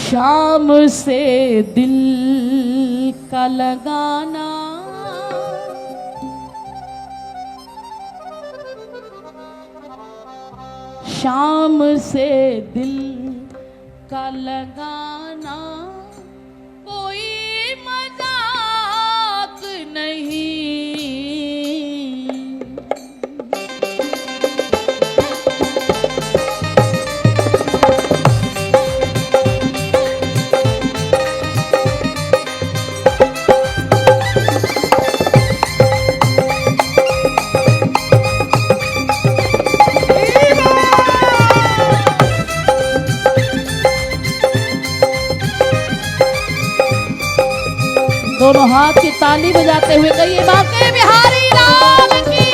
शाम से दिल का लगाना, शाम से दिल का लगाना कोई मजाक नहीं। दोनों हाथ की ताली बजाते हुए कहिए बांके बिहारी लाल की।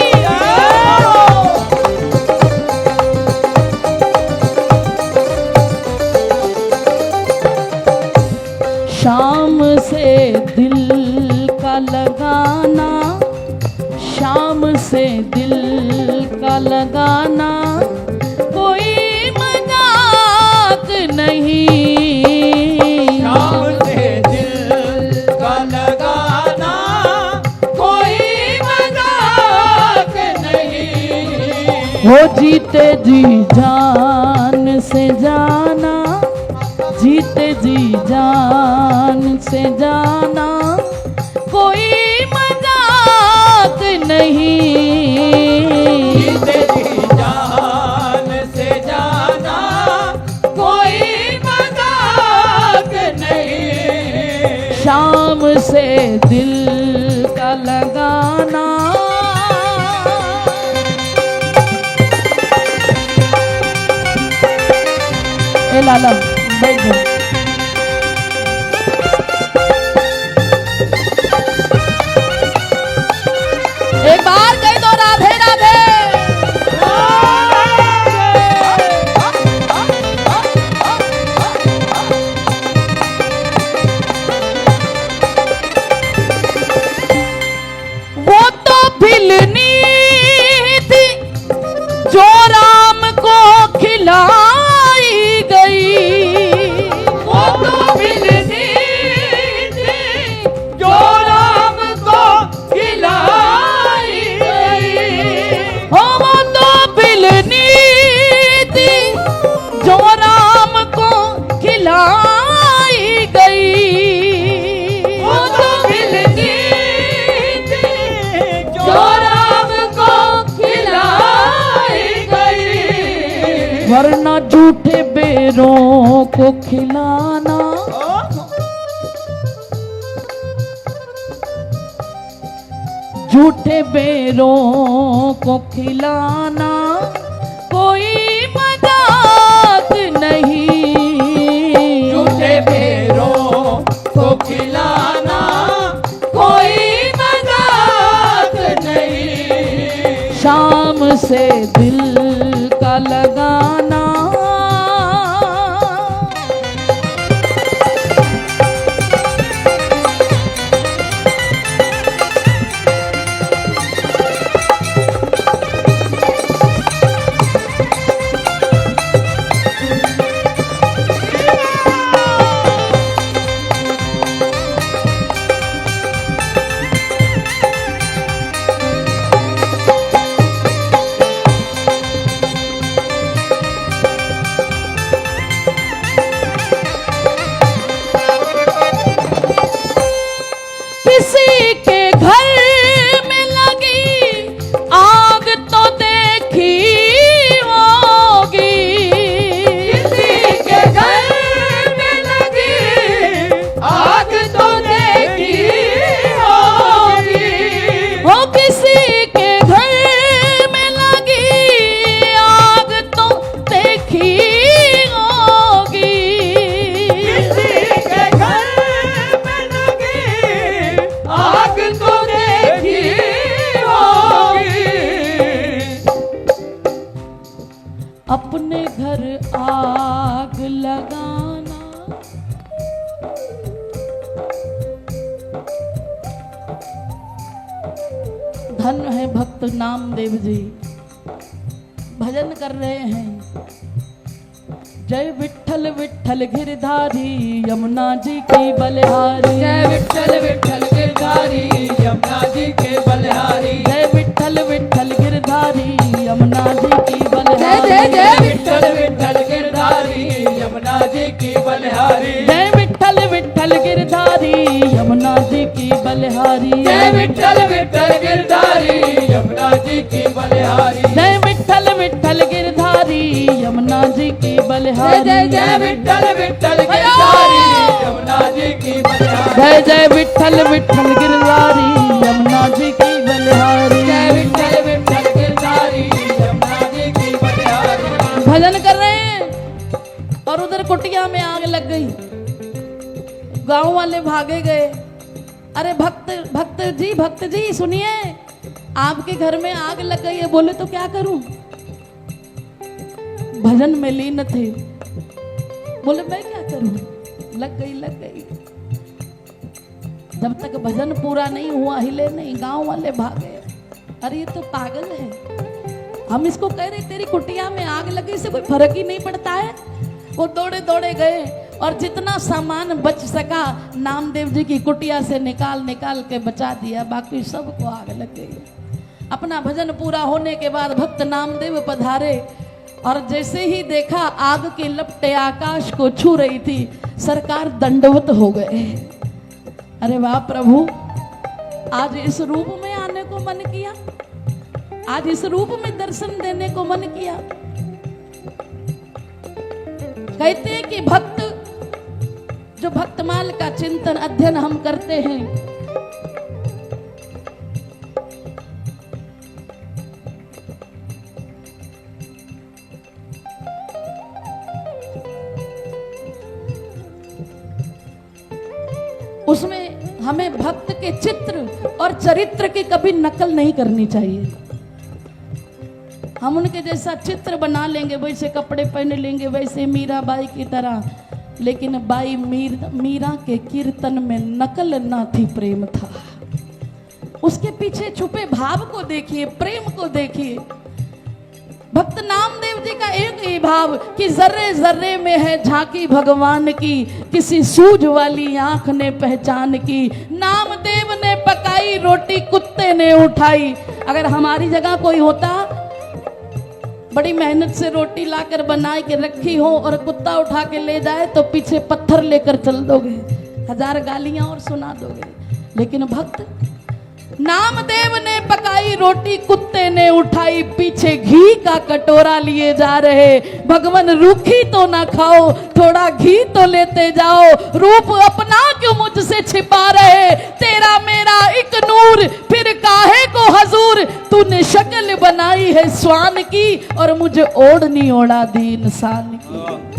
शाम से दिल का लगाना, शाम से दिल का लगाना कोई मजाक नहीं। शाम से दिल का लगाना कोई मजाक नहीं। हो जीते जी जान से जाना, जीते जी जान से जाना कोई मजाक नहीं। जीते जी जान से जाना कोई मजाक नहीं। शाम से दिल का लगाना, ए लाला बैठ जाओ। एक बार कह दो राधे राधे। वो तो भिलनी थी जो राम को खिलाई गई। वो तो भिलनी थी जो राम को खिलाई गई। हो वो तो भिलनी थी जो राम को खिलाई गई। वो तो भिलनी थी जो राम को खिलाई गई। वरना झूठे बेरों को खिलाना, झूठे बेरों को खिलाना कोई मजाक नहीं। झूठे बेरों को खिलाना कोई मजाक नहीं। शाम से दिल का लगाना, किसी के घर में लगी आग तो देखी होगी। किसी के घर में लगी आग तो देखी होगी। हो किसी के घर में लगी आग तो देखी होगी। किसी के घर में लगी आग तो देखी होगी। अपने घर आग लगाना, धन्य है भक्त नामदेव जी, भजन कर रहे हैं। जय विठ्ठल विठ्ठल गिरधारी यमुना जी की बलिहारी। जय विठ्ठल विठ्ठल गिरधारी यमुना जी के बलिहारी। जय विठ्ठल विठ्ठल गिरधारी यमुना जी की जय बलिहारी। जय जय विठ्ठल विठ्ठल गिरधारी यमुना जी की बलिहारी। जय विठ्ठल विठ्ठल गिरधारी यमुना जी की बलिहारी। जय विठ्ठल विठ्ठल गिरधारी यमुना जी की बलिहारी। जय विठ्ठल विठ्ठल गिरधारी यमुना जी की बलिहारी। जय जय विठ्ठल विठ्ठल गिरधारी यमुना जी की बलिहारी। जय जय विठ्ठल विठ्ठल गिरधारी यमुना जी की बलिहारी। जय विठ्ठल विठ्ठल गिरधारी यमुना जी की बलिहारी। भजन कर रहे हैं और उधर कुटिया में आग लग गई। गांव वाले भागे गए। अरे भक्त जी सुनिए, आपके घर में आग लग गई है। बोले तो क्या करूं? भजन में लीन थे। बोले मैं क्या करूं? लग गई। जब तक भजन पूरा नहीं हुआ हिले नहीं। गांव वाले भागे। अरे ये तो पागल है। हम इसको कह रहे तेरी कुटिया में आग लगी से कोई फर्क ही नहीं पड़ता है। वो दौड़े दौड़े गए और जितना सामान बच सका नामदेव जी की कुटिया से निकाल के बचा दिया। बाकी सबको आग लग गई। अपना भजन पूरा होने के बाद भक्त नामदेव पधारे और जैसे ही देखा आग की लपटें आकाश को छू रही थी, सरकार दंडवत हो गए। अरे वाह प्रभु, आज इस रूप में आने को मन किया, आज इस रूप में दर्शन देने को मन किया। कहते हैं कि भक्त जो भक्तमाल का चिंतन अध्ययन हम करते हैं, उसमें हमें भक्त के चित्र और चरित्र की कभी नकल नहीं करनी चाहिए। हम उनके जैसा चित्र बना लेंगे, वैसे कपड़े पहन लेंगे, वैसे मीराबाई की तरह, लेकिन बाई मीरा के कीर्तन में नकल ना थी, प्रेम था। उसके पीछे छुपे भाव को देखिए, प्रेम को देखिए। भक्त नामदेव जी का एक ही भाव कि जर्रे जर्रे में है झांकी भगवान की, किसी सूझ वाली आंख ने पहचान की। नामदेव ने पकाई रोटी कुत्ते ने उठाई। अगर हमारी जगह कोई होता, बड़ी मेहनत से रोटी लाकर बना के रखी हो और कुत्ता उठा के ले जाए तो पीछे पत्थर लेकर चल दोगे, 1000 गालियां और सुना दोगे। लेकिन भक्त नामदेव ने पकाई रोटी कुत्ते ने उठाई, पीछे घी का कटोरा लिए जा रहे। भगवान रूखी तो ना खाओ, थोड़ा घी तो लेते जाओ। रूप अपना क्यों मुझसे छिपा रहे, तेरा मेरा एक नूर, फिर काहे को हजूर। तूने शक्ल बनाई है स्वान की और मुझे ओढ़नी ओढ़ा दी इंसान की।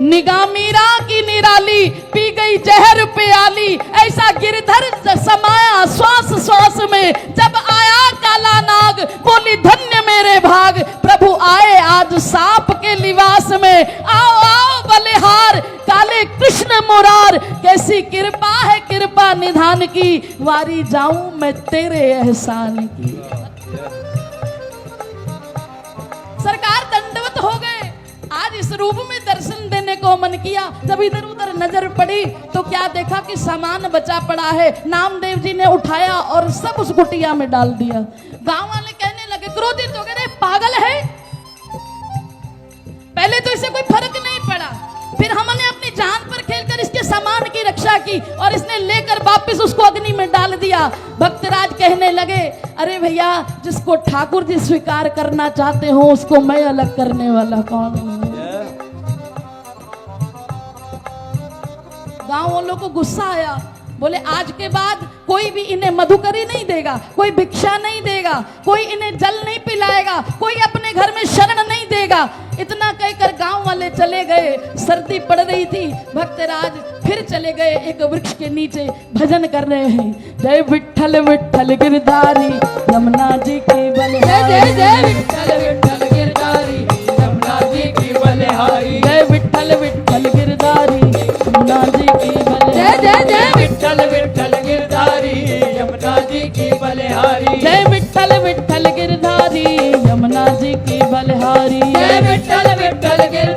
निगाह मीरा की निराली, पी गई जहर प्याली। ऐसा गिरधर समाया श्वास श्वास में, जब आया काला नाग बोली धन्य मेरे भाग। प्रभु आए आज सांप के लिबास में, आओ आओ बलिहार काले कृष्ण मुरार। कैसी कृपा है कृपा निधान की, वारी जाऊं मैं तेरे एहसान की। सरकार दंडवत हो गए। आज इस रूप में दर्शन देने को मन किया। जब इधर उधर नजर पड़ी तो क्या देखा कि सामान बचा पड़ा है। नामदेव जी ने उठाया और सब उस कुटिया में डाल दिया। गांव वाले कहने लगे, क्रोधित हो गए, पागल है। पहले तो इसे कोई फर्क नहीं पड़ा, फिर हमने अपनी जान पर खेलकर इसके सामान की रक्षा की और इसने लेकर वापस उसको अग्नि में डाल दिया। भक्तराज कहने लगे, अरे भैया, जिसको ठाकुर जी स्वीकार करना चाहते हो उसको मैं अलग करने वाला कौन हूं। गांव वालों को गुस्सा आया। बोले आज के बाद कोई भी इन्हें मधुकरी नहीं देगा, कोई भिक्षा नहीं देगा, कोई इन्हें जल नहीं पिलाएगा, कोई अपने घर में शरण नहीं देगा। इतना कहकर गांव वाले चले गए। सर्दी पड़ रही थी। भक्तराज फिर चले गए एक वृक्ष के नीचे, भजन कर रहे हैं। जय विठ्ठल विठ्ठल गिरधारी यमुना जी की बलिहारी। जय जय विठ्ठल विठ्ठल गिरधारी यमुना जी की बलिहारी। जय विठ्ठल विठ्ठल गिरधारी यमुना जी की बलिहारी। जय जय विठ्ठल विठ्ठल गिरधारी यमुना जी की बलिहारी। जय विठ्ठल विठ्ठल गिरधारी यमुना जी की बलिहारी। जय विठ्ठल विठ्ठल गिरधारी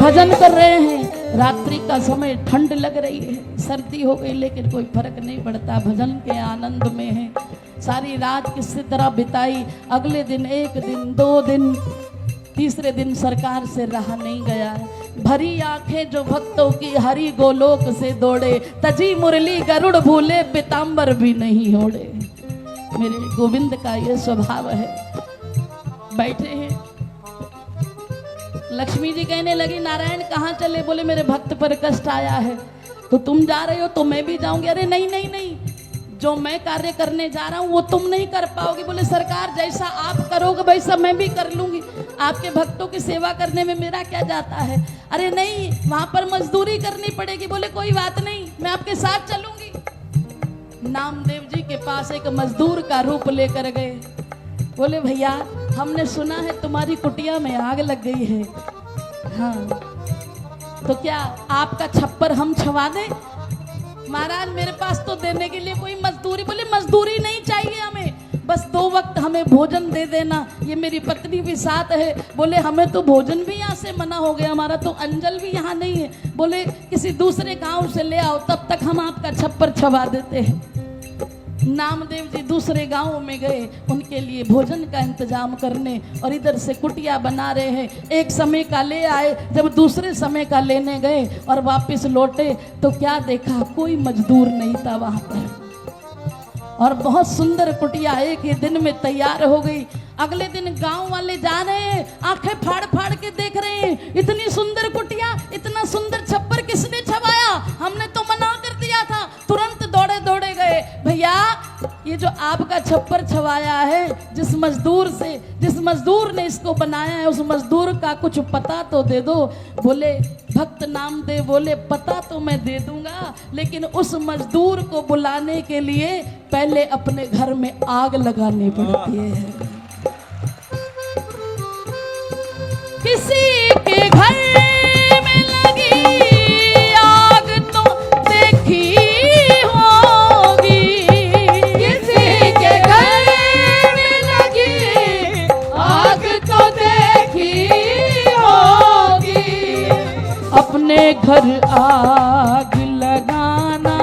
भजन कर रहे हैं। रात्रि का समय, ठंड लग रही है, सर्दी हो गई, लेकिन कोई फर्क नहीं पड़ता, भजन के आनंद में है। सारी रात किसी तरह बिताई। अगले दिन, एक दिन, 2 दिन, तीसरे दिन सरकार से रहा नहीं गया। भरी आंखें जो भक्तों की हरि गोलोक से दौड़े, तजी मुरली गरुड़ भूले, पीताम्बर भी नहीं ओढ़े। मेरे गोविंद का ये स्वभाव है। बैठे हैं, लक्ष्मी जी कहने लगी, नारायण कहाँ चले? बोले मेरे भक्त पर कष्ट आया है। तो तुम जा रहे हो तो मैं भी जाऊंगी। अरे नहीं नहीं नहीं, जो मैं कार्य करने जा रहा हूँ वो तुम नहीं कर पाओगे। बोले सरकार जैसा आप करोगे वैसा मैं भी कर लूंगी, आपके भक्तों की सेवा करने में मेरा क्या जाता है? अरे नहीं, वहां पर मजदूरी करनी पड़ेगी। बोले कोई बात नहीं, मैं आपके साथ चलूंगी। नामदेव जी के पास एक मजदूर का रूप लेकर गए। बोले भैया हमने सुना है तुम्हारी कुटिया में आग लग गई है। हाँ, तो क्या आपका छप्पर हम छवा दें? महाराज मेरे पास तो देने के लिए कोई मजदूरी। बोले मजदूरी नहीं चाहिए हमें, बस 2 वक्त हमें भोजन दे देना। ये मेरी पत्नी भी साथ है। बोले हमें तो भोजन भी यहाँ से मना हो गया, हमारा तो अंजल भी यहाँ नहीं है। बोले किसी दूसरे गांव से ले आओ, तब तक हम आपका छप्पर छवा देते हैं। नामदेव जी दूसरे गांव में गए उनके लिए भोजन का इंतजाम करने, और इधर से कुटिया बना रहे हैं। एक समय का ले आए, जब दूसरे समय का लेने गए और वापस लौटे तो क्या देखा, कोई मजदूर नहीं था वहां पर। और बहुत सुंदर कुटिया एक ही दिन में तैयार हो गई। अगले दिन गांव वाले जा रहे हैं, आंखें फाड़ फाड़ के देख रहे हैं, इतनी सुंदर कुटिया, इतना सुंदर छप्पर किसने छवाया? हमने तो मना कर दिया था। तुरंत दौड़े दौड़े गए, भैया ये जो आपका छप्पर छवाया है, जिस मजदूर ने इसको बनाया है, उस मजदूर का कुछ पता तो दे दो। बोले भक्त नामदेव बोले पता तो मैं दे दूंगा, लेकिन उस मजदूर को बुलाने के लिए पहले अपने घर में आग लगानी पड़ती है। किसी के घर में लगी आग तो देखी होगी, किसी के घर में लगी आग तो देखी होगी। अपने घर आग लगाना,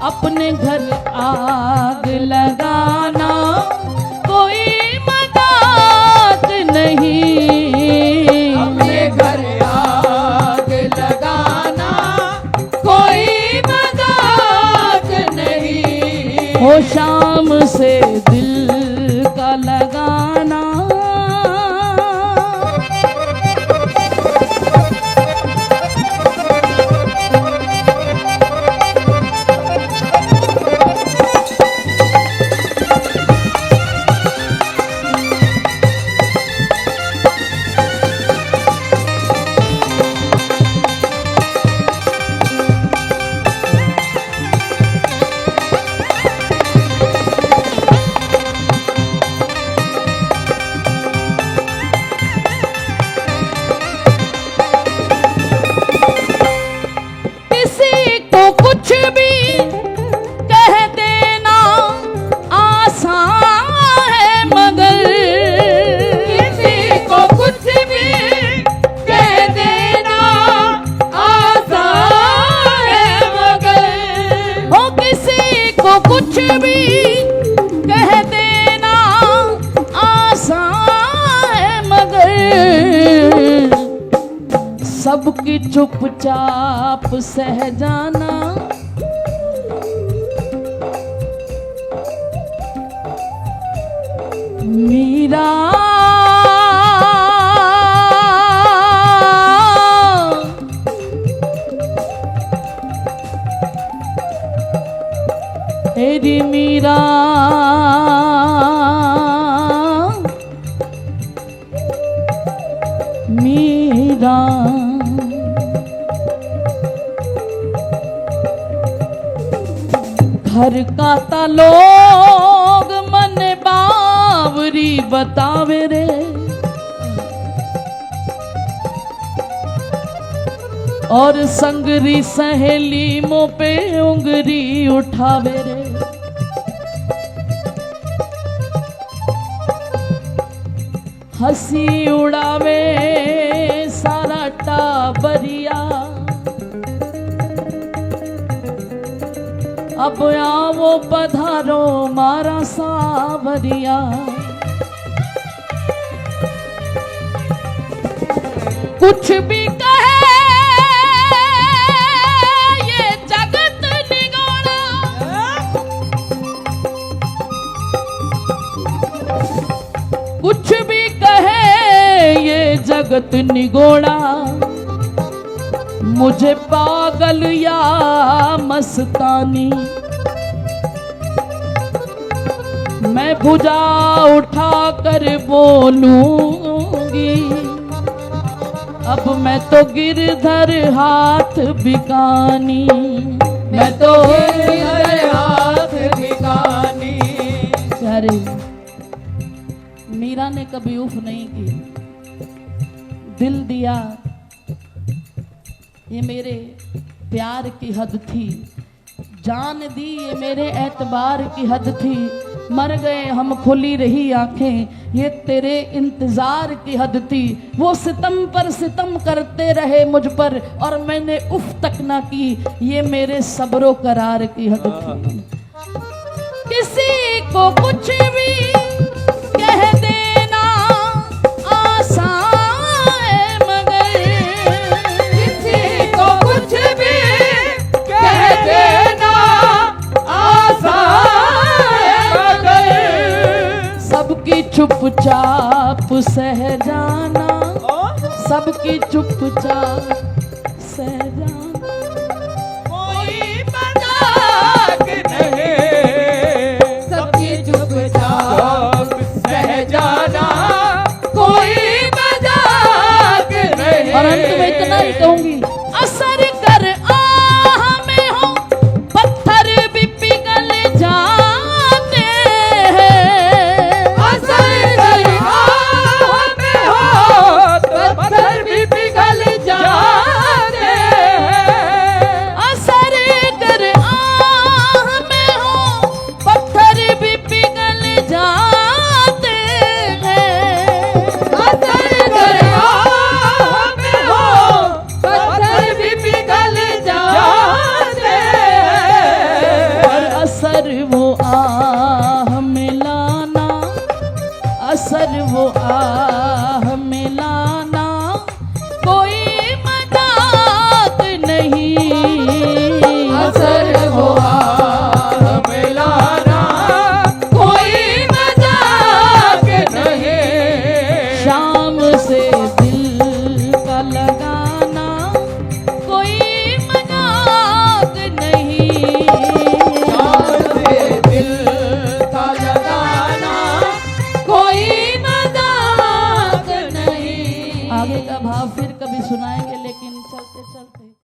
अपने घर आग लगाना कोई मजाक नहीं। अपने घर आग लगाना कोई मजाक नहीं। हो शाम से दिल का लगाना, कुछ भी कह देना आसान है, मगर किसी को कुछ भी कह देना आसान है, मगर हो किसी को कुछ भी कह देना आसान है, मगर सबकी चुपचाप सह जाना मीरा। तेरी मीरा मीरा घर का ता लोग मन बावरी बतावे रे, और संगरी सहेली मुँह पे उंगली उठावे रे। हंसी उड़ावे सारा छटा बरिया अब आओ पधारो मारा सावरिया कुछ भी कहे ये जगत निगोड़ा कुछ भी कहे ये जगत निगोड़ा मुझे पागल या मस्तानी मैं भुजा उठा कर बोलूंगी अब मैं तो गिरधर हाथ बिकानी मैं तो गिरधर हाथ भिखानी। अरे मीरा ने कभी उफ नहीं की, दिल दिया ये मेरे प्यार की हद थी, जान दी ये मेरे एतबार की हद थी, मर गए हम खुली रही आंखें ये तेरे इंतजार की हद थी। वो सितम पर सितम करते रहे मुझ पर और मैंने उफ तक ना की, ये मेरे सब्रो करार की हद थी। किसी को कुछ भी कह देना आसान है मगर किसी को कुछ भी कह देना आसान है मगर सबकी चुपचाप सह जाना, सबकी चुपचाप सह जाना।